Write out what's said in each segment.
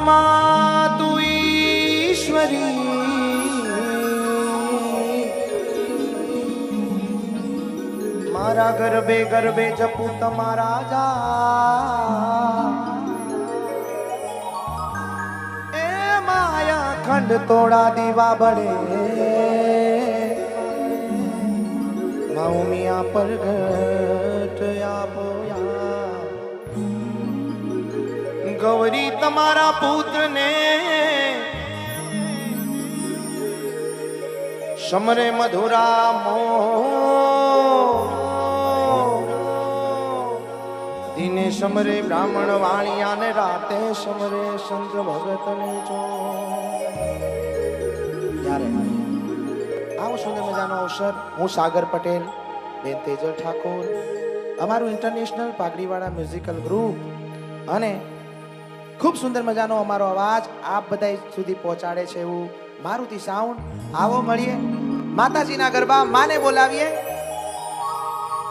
માં તું ઈશ્વરી મારા ગર્ભે ગર્ભે જપું તમારા જા એ માયા ખંડ તોડા દીવા બળે માઉમિયા પરગટ આપોયા ગૌરી તમારા પુત્રને સમરે મધુરા મો દિને સમરે બ્રાહ્મણ વાણિયા ને રાતે સમરે સંત ભગત ને જો યારે આવો સુંદર મજાનો અવસર હું સાગર પટેલ બેન તેજલ ઠાકોર અમારું ઇન્ટરનેશનલ પાઘડીવાળા મ્યુઝિકલ ગ્રુપ અને ખૂબ સુંદર મજાનો અમારો અવાજ આપ બધા સુધી પહોંચાડે છે એવું મારુતિ સાઉન્ડ આવો મળીએ માતાજીના ગરબા માને બોલાવીએ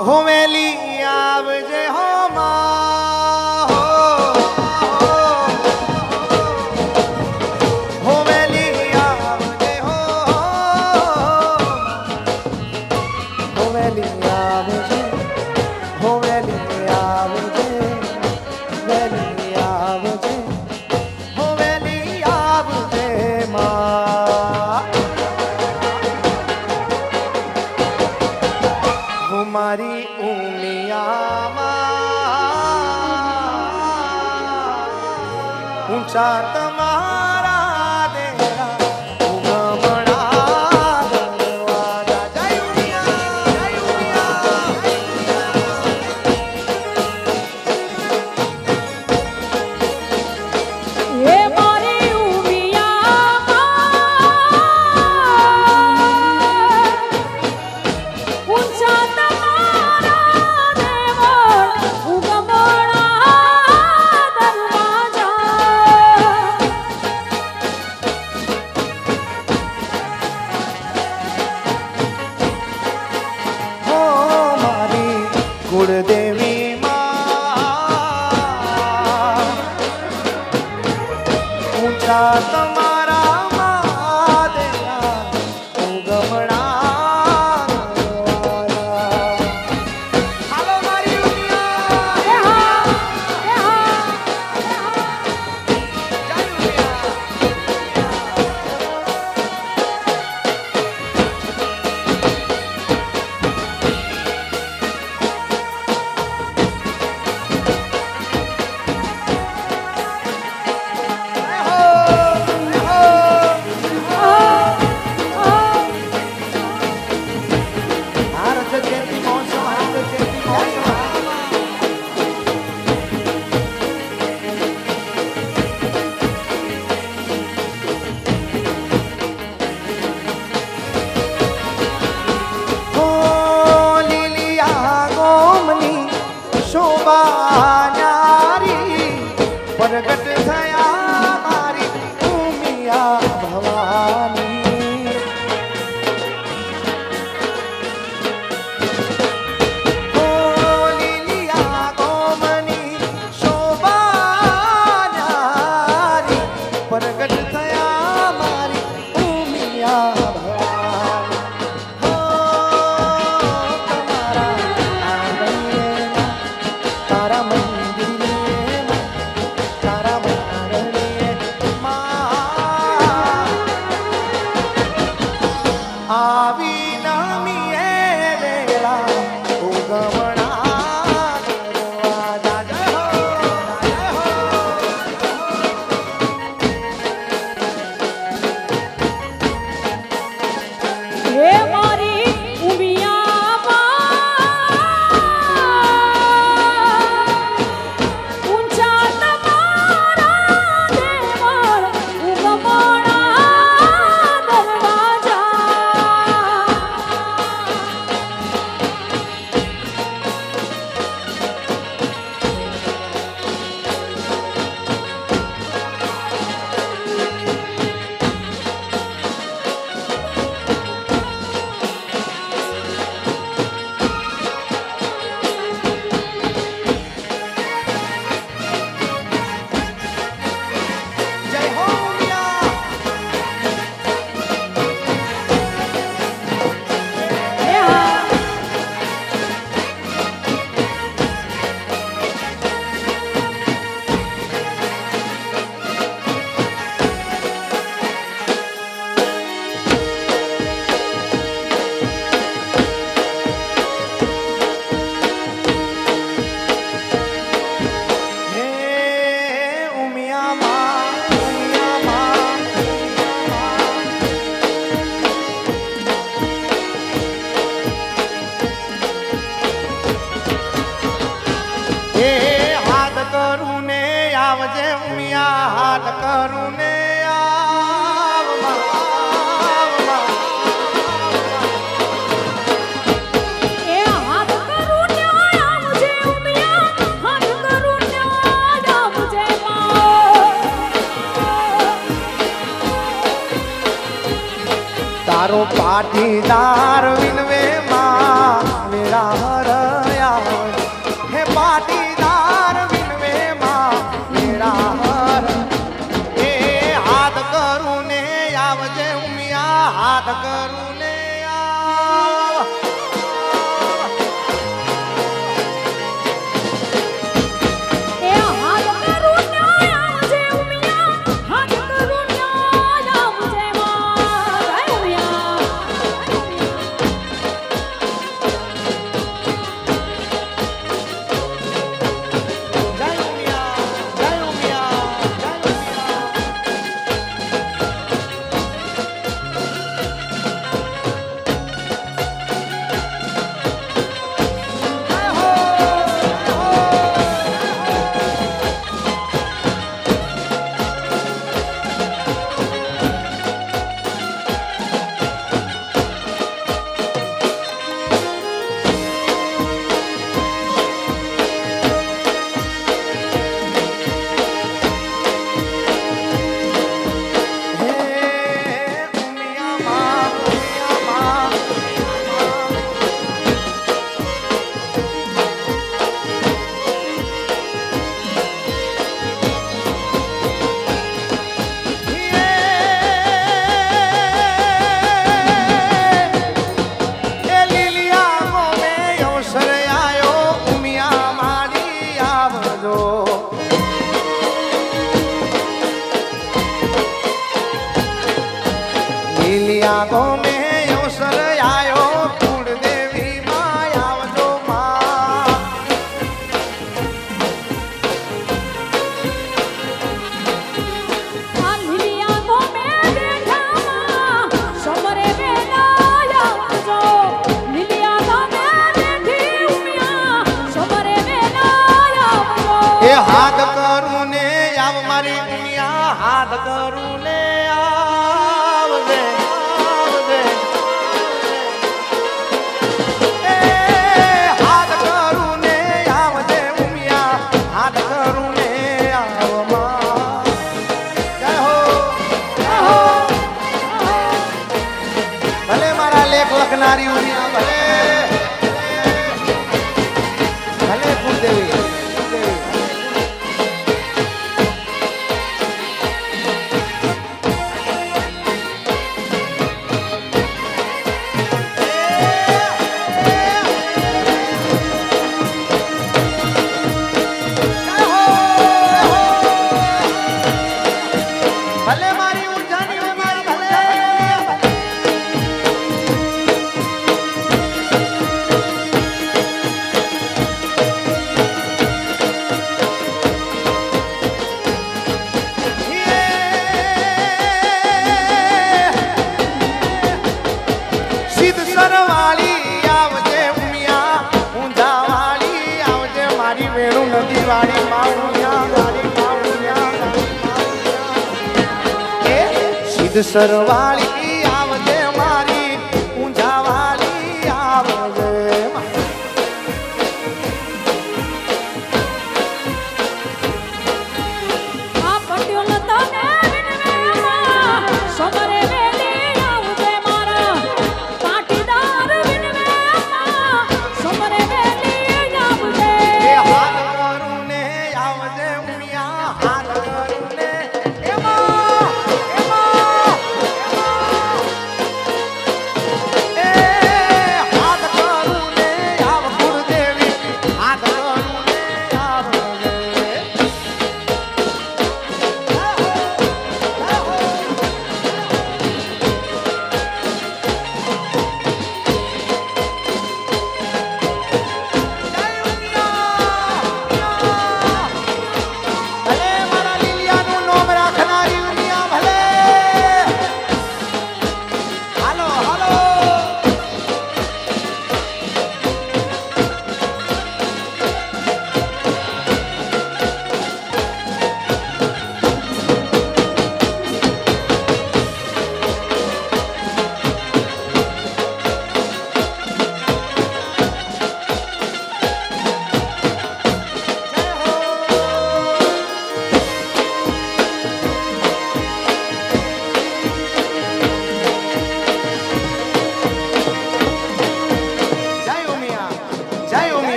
હોમેલી આવજે હો માં હો હોમેલી આવજે હો હોમેલી આવજે હોમેલી આવજે વેલી આવજે હોમેલી આવજે માં મારી ઉમિયામાં ઊંચા તમારા દેરા ઉગમણા દરવાજા જય ઉમિયા જય ઉમિયા હે મારી ઉમિયામાં ઊંચા કુળદેવી માં ઊંચા તમારા માદેરા ઉગમણા હાલો મારી ઉમિયા પ્રગટ થયા મારી ઉમિયા ભવાની ઓ લીલિયા ગોમની શોભા ન્યારી પ્રગટ થયા મારી ઉમિયા ભવાની હો તમારા આંગણે તારા મંદિરે આવી નામી એ વેળા ઉગમણા દરવાજા જય હો જય હો હે મારી ઉમિયામાં આવજે ઉમિયા હાથ કરું ને આવમાં, આવમાં. એ હાથ કરું ન્યાય આવજે ઉમિયા, હાથ કરું ન્યાય આવજે માં. તારો પાટીદાર વિનવે માં મેરા હરયા હે પાટીદાર વિનવે માં મેરા હર એ હાથ કરું ને આવજે ઉમિયા હાથ કરું ને આવ એ હાથ કરું ન્યાય આવજે ઉમિયા, હાથ કરું ન્યાય આવજે માં. જય ઉમિયા. જય ઉમિયા જય ઉમિયા જય ઉમિયા. જય હો જય હો. હે ઉમિયા માં ઉમિયા માં એ લીલિયા ગોમે અવસર આયો ઉમિયા મારી આવજો લીલિયા ગોમે અવસર આયો કુળદેવી માં આવજો માં આ લીલિયા ગોમે બેઠામાં સમરે વેલા આવજો. લીલિયા ગોમે બેઠી ઉમિયા સમરે વેલા આવજો. એ હાથ કરું ને આવ મારી ઉમિયા હાથ કરું ને આવજે આવજે એ હાથ કરું ને આવજે ઉમિયા હાથ કરું ને આવમાં જય હો જય હો ભલે મારા લેખ લખનારી ઉમિયા ભલે ભલે કુળદેવી કુળદેવી. ભલે મારી ઊંઝાની મારી ભલે સિદ્ધ સરવાળી આવજે ઉમિયા ઊંઝા વાળી આવજે મારી વેણુ નદી વાળી માં ઉમિયા વાળી માં ઉમિયા એ સિદ્ધ સરવાળી આવજે મારી ઊંઝા વાળી આવજે આ પટ્યો તને વિનવેમાં સમરે વેલી આવજે મારા. પાટીદાર વિનવેમાં સમરે વેલી આવજે. એ હાથ કરું ને આવજે ઉમિયા હાથ કરું ને એમાં એમાં એમાં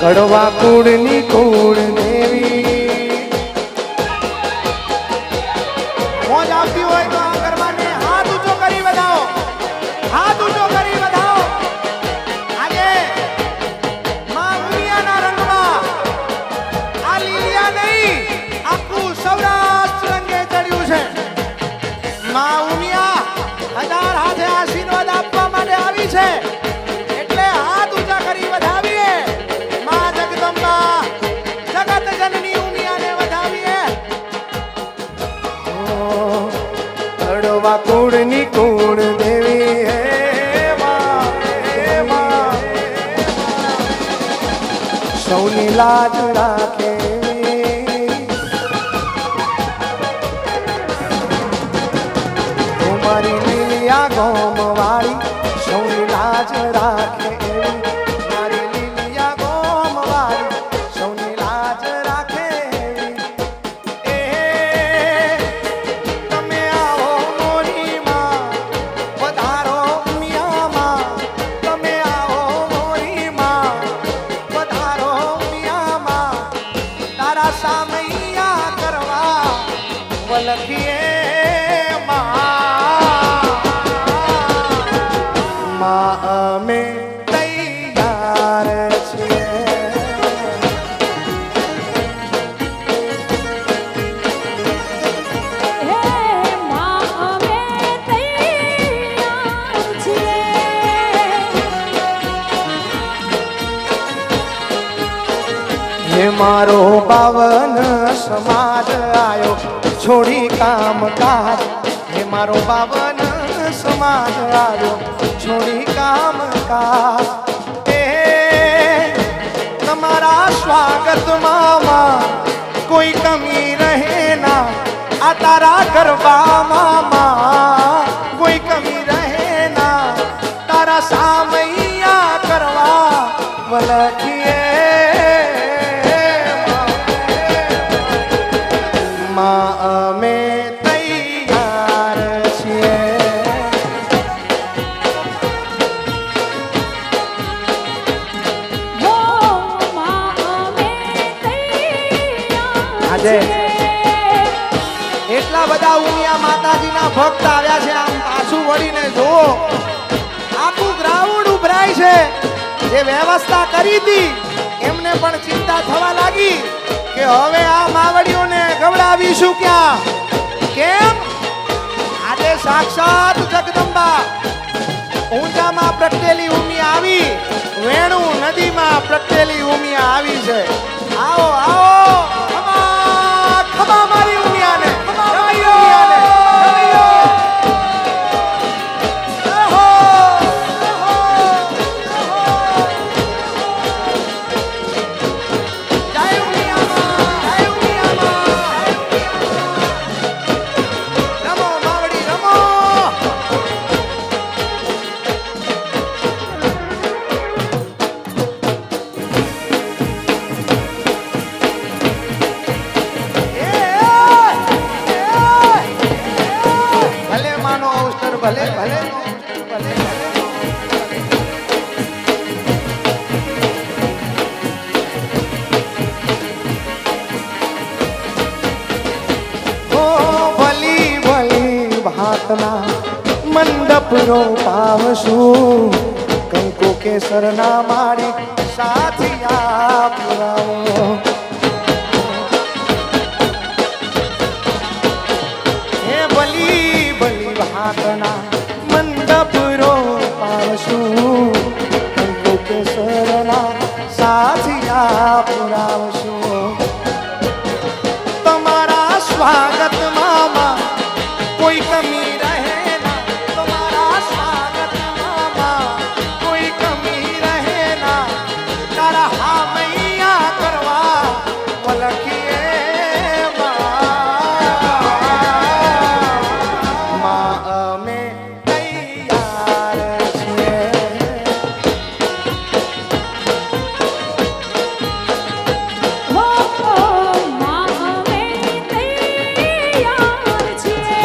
કડવા કુળની કુળ દેવી મોજ આવતી હોય તો આ ગરબાને હાથ ઊંચો કરી વધાવો, હાથ ઊંચો કરી વધાવો. આજે માં ઉમિયાના રંગમાં આ લીલિયા નહીં આખું સૌરાષ્ટ્ર રંગે ચડ્યું છે. માં ઉમિયા હજાર હાથે આશીર્વાદ આપવા માટે આવી છે, એટલે હાથ ઊંચા કરી વધાવીએ. માં જગદંબા જગત જનની ઉમિયાને વધાવીએ. કડવા કુળની કુળ દેવી હે માં, સૌની લાજ રાખે. મારી લીલિયા ગોમ વાળી સૌની લાજ રાખે એવી, મારી લીલિયા ગોમ વાળી સૌની લાજ રાખે એવી. એ તમે આવો મોરી માં વધારો ઉમિયામાં, તમે આવો મોરી માં વધારો ઉમિયામાં, તારા સામૈયા કરવા વલખીએ અમે તૈયાર છીએ. હે માં અમે તૈયાર છીએ. હે મારો પાવન સમાજ આયો છોડી કામકાજ, હે મારો પાવન સમાજ આવ્યો છોડી કામકાજ. એ તમારા સ્વાગતમાં કોઈ કમી રહે ના, આ તારા ગરબામાં કોઈ કમી રહે ના, તારા સામૈયા કરવા વલખીએ. માં અમે તૈયાર છીએ. હો માં અમે તૈયાર આજે છીએ. એટલા બધા ઉમિયા માતાજીના ભક્ત આવ્યા છે. આમ પાછું વળીને જુઓ, આખું ગ્રાઉન્ડ ઉભરાય છે. જે વ્યવસ્થા કરી હતી એમને પણ ચિંતા થવા લાગી કે હવે આ માવડીઓને ગવડાવીશું ક્યાં, કેમ આજે સાક્ષાત જગદંબા ઊંચામાં પ્રગટેલી ઉમિયા આવી, વેણુ નદીમાં પ્રગટેલી ઉમિયા આવી છે. આવો આવો ખમા ખમા મારી ઉમિયાને, મારી ઉમિયાને ઓહો ઓહો જય ઉમિયામાં, જય ઉમિયામાં, રમો માવડી રમો. ભલે માનો અવસર, ભલે ભલે ભલે ઓ ભલી ભલી ભાતના મંડપ નો પાવશું, કંકુ કેસરના મારી સાથિયા પુરાવો. હે ભલી ભલી ભાતના મંડપ નો પાવશું, કંકુ કેસરના સાથિયા પુરાવશું. તમારા સ્વાગતમાં કોઈ કમી રહે ના, તમારા સ્વાગતમાં કોઈ કમી રહે ના, તારા હામૈયા કરવા વલખીએ. માં અમે તૈયાર છીએ. હો માં અમે તૈયાર છીએ.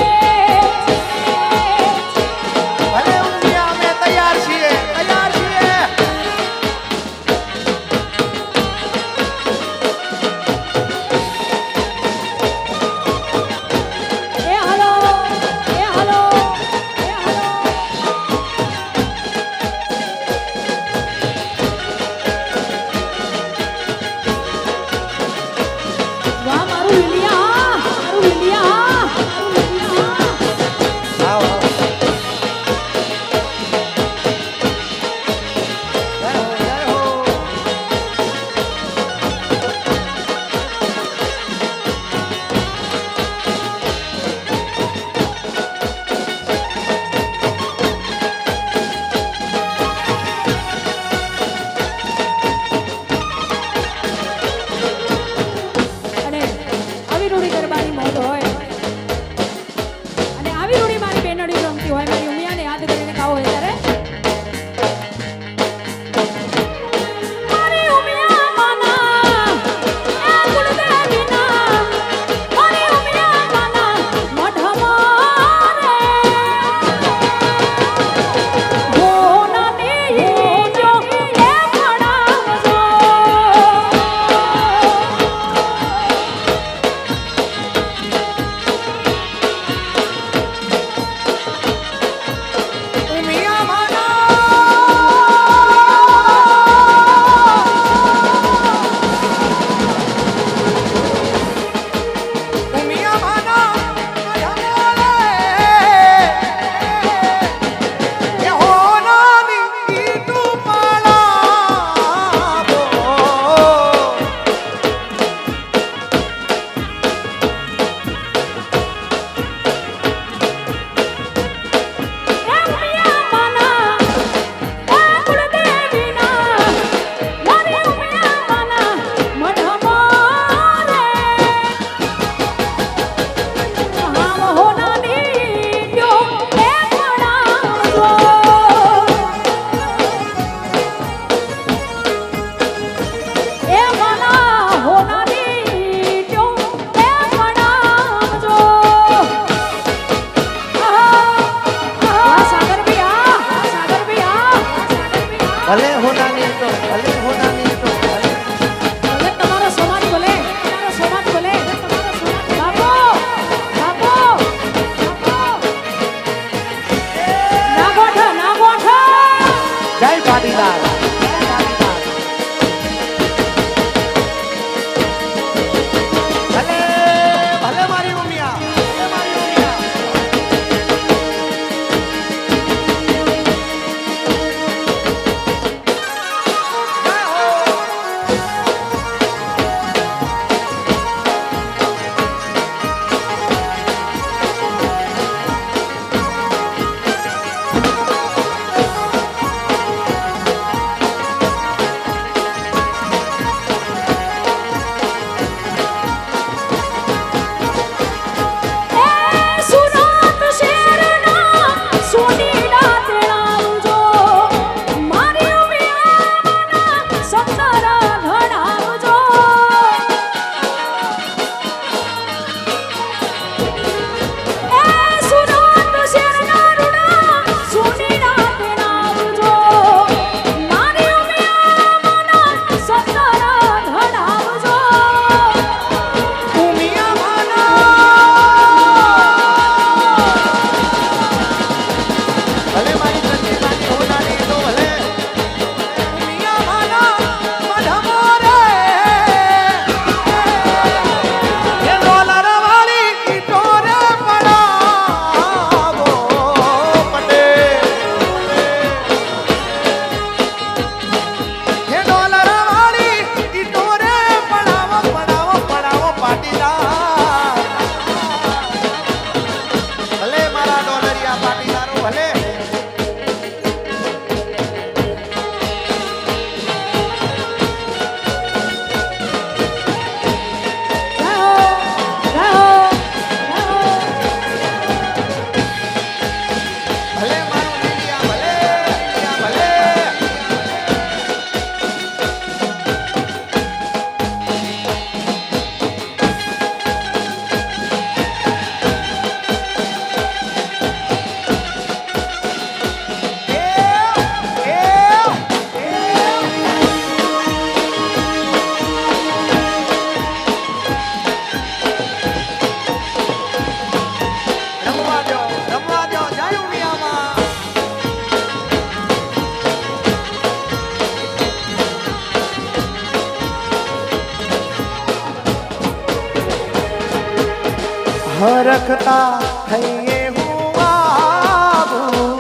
હરખતા થઈએ હું આવું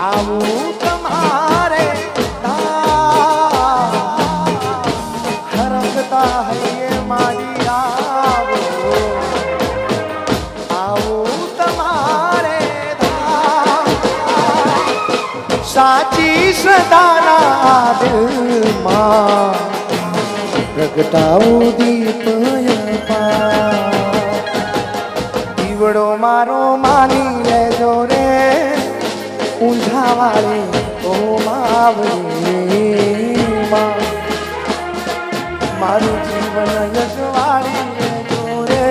આવું તમારે હરખતા હૈયે મારી આવું તમારે સાચી શ્રદ્ધાના દિલમાં પ્રગટાવું દીપ દીવડો મારો માની લેજો રે ઊંઝાવાળી ઓ માવડી મારું જીવન યજવાળી લેજો રે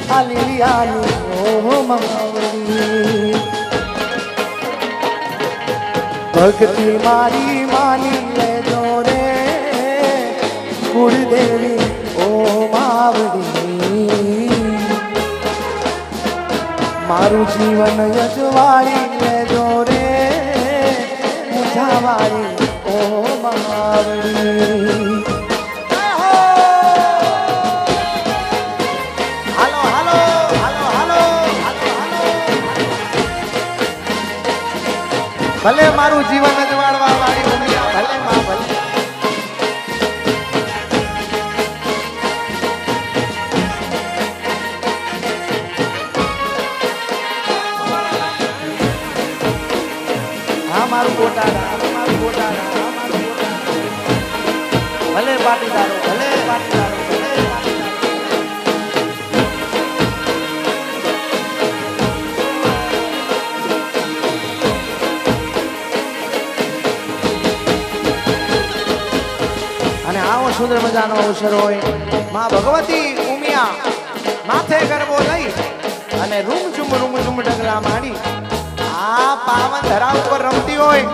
આ લીલિયાની ઓ માવડી ભક્તિ મારી માની લેજો રે કુળદેવી ઓ માવડી મારું જીવન યજવાળી લેજો રે મુઠાવાળી ઓ માવડી હાલો હાલો હાલો હાલો ભલે મારું જીવન અજવાળવા વાળી ઉમિયા ભલે માં ભલે મારું ગોટાળા મારું ગોટાળા મારું ગોટાળા ભલે પાટીદારો ભલે પાટીદારો ભલે અને આવો સુંદર મજાનો અવસર હોય માં ભગવતી ઉમિયા માથે ગરબો લઈ અને રૂમઝુમ ડગલા માંડી આ પાવન ધરા ઉપર રમતી હોય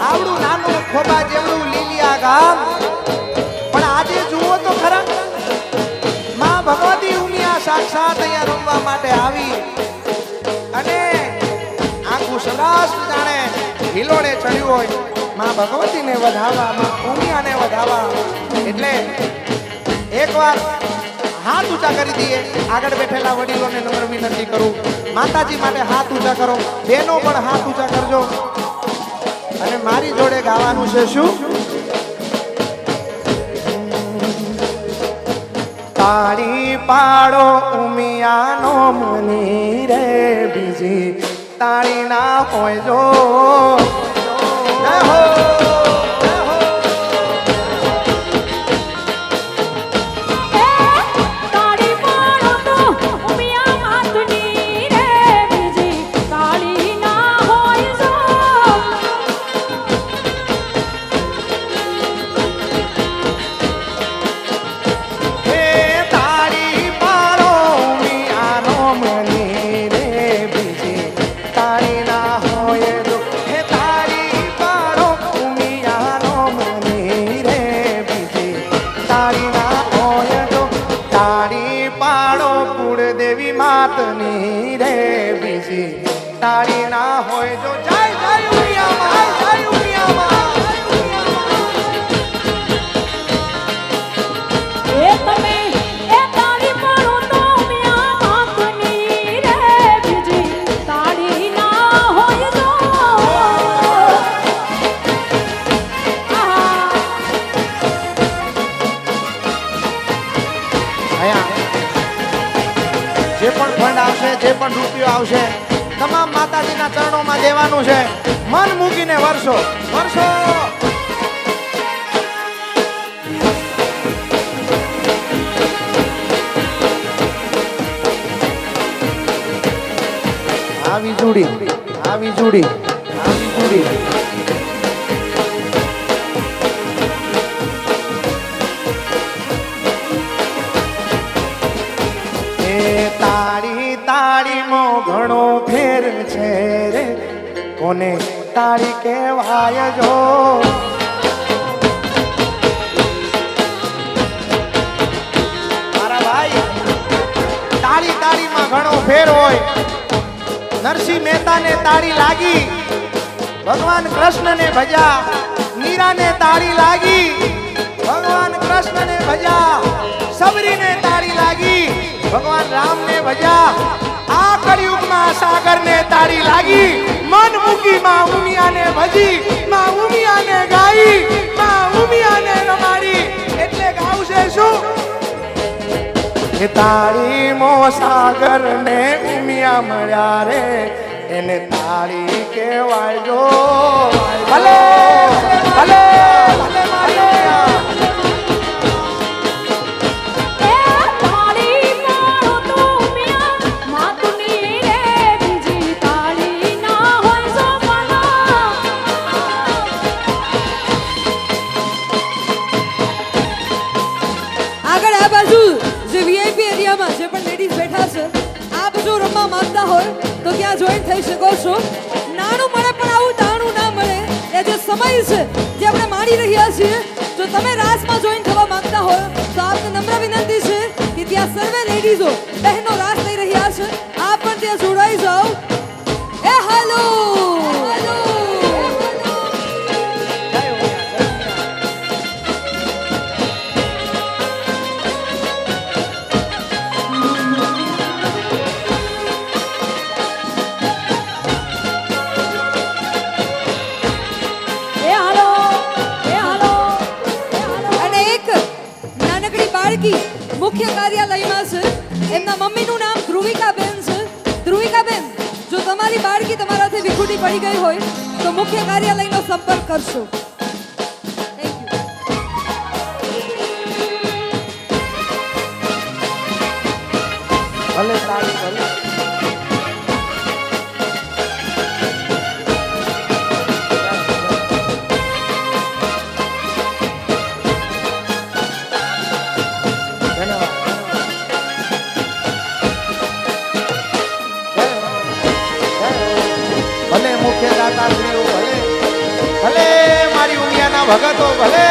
આવડું નાનું ખોબા જેવડું લીલિયા ગામ પણ આજે જુઓ તો ખરા માં ભગવતી ઉમિયા સાક્ષાત અહીંયા રમવા માટે આવી અને આખું સૌરાષ્ટ્ર જાણે હિલોડે ચડ્યું હોય માં ભગવતીને વધાવવા માં ઉમિયાને વધાવવા એટલે એકવાર હાથ ઊંચા કરી દઈએ આગળ બેઠેલા વડીલોને નમ્ર વિનંતી કરું માતાજી માટે હાથ ઊંચા કરો બેનો પણ હાથ ઊંચા કરજો અને મારી જોડે ગાવાનું છે શું તાળી પાડો ઉમિયાનો મની રે બીજી તાળી ના હોય જો જય હો માતની રે બીજી તાળી ના હોય જો જય જય ઉમિયામાં જય ઉમિયામાં એ તમે એ તાળી પાડો તો ઉમિયા માતની રે બીજી તાળી ના હોય તો જે પણ ફંડ આવશે જે પણ રૂપિયો આવશે તમામ માતાજીના ચરણોમાં દેવાનું છે મન મૂકીને વર્ષો વર્ષો આવી જુડી આવી જુડી આવી જુડી તાળી તાળીમાં ઘણો ફેર છે રે કોને તાળી કહેવાય જો મારા ભાઈ તાળી તાળીમાં ઘણો ફેર હોય નરસિંહ મહેતાને તાળી લાગી ભગવાન કૃષ્ણને ભજ્યા મીરાને તાળી લાગી ભગવાન કૃષ્ણને ભજ્યા સબરીને તાળી લાગી ભગવાન રામને ભજ્યા આ કળિયુગમાં સાગરને તાળી લાગી મન મૂકી માં ઉમિયાને ભજી માં ઉમિયાને ગાઈ માં ઉમિયાને રમાડી એટલે ગાવશે શું એ તાળી મો સાગરને ઉમિયા મળ્યા રે એને તાળી કહેવાય જો ભલે ભલે ભલે મારી એ તાળી મારો તો મિયા માતુની રે બીજી તાળી ના હોય જો ભલા આગળ આ બાજુ જે વીઆઈપી એરિયામાં જે પણ લેડીઝ બેઠા છે આપ જો રમવા માંગતા હોય તો ત્યાં જોઈન થઈ શકો છો નાનું મળે પણ આવું તાણું ના મળે એ જે સમય છે જે આપણે માણી રહ્યા છીએ જો તમે રાસમાં જોઈન થવા માંગતા હોય તો આપને નમ્ર વિનંતી છે કે ત્યાં સર્વે લેડીઝો બહેનો રાસ લઈ રહ્યા છે આપ પણ ત્યાં જોડાઈ જાઓ એ હાલો એ હાલો એ હાલો અને એક નાનકડી બાળકી મુખ્ય કાર્યાલયમાં છે એમના મમ્મીનું નામ ધ્રુવિકાબેન છે ધ્રુવિકાબેન જો તમારી બાળકી તમારાથી વિખૂટી પડી ગઈ હોય તો મુખ્ય કાર્યાલયનો સંપર્ક કરશો Thank you. ભલે તાળી ભલે ભલે મુખ્ય દાતાશ્રીઓ ભલે ભલે મારી ઉમિયાના ભગતો ભલે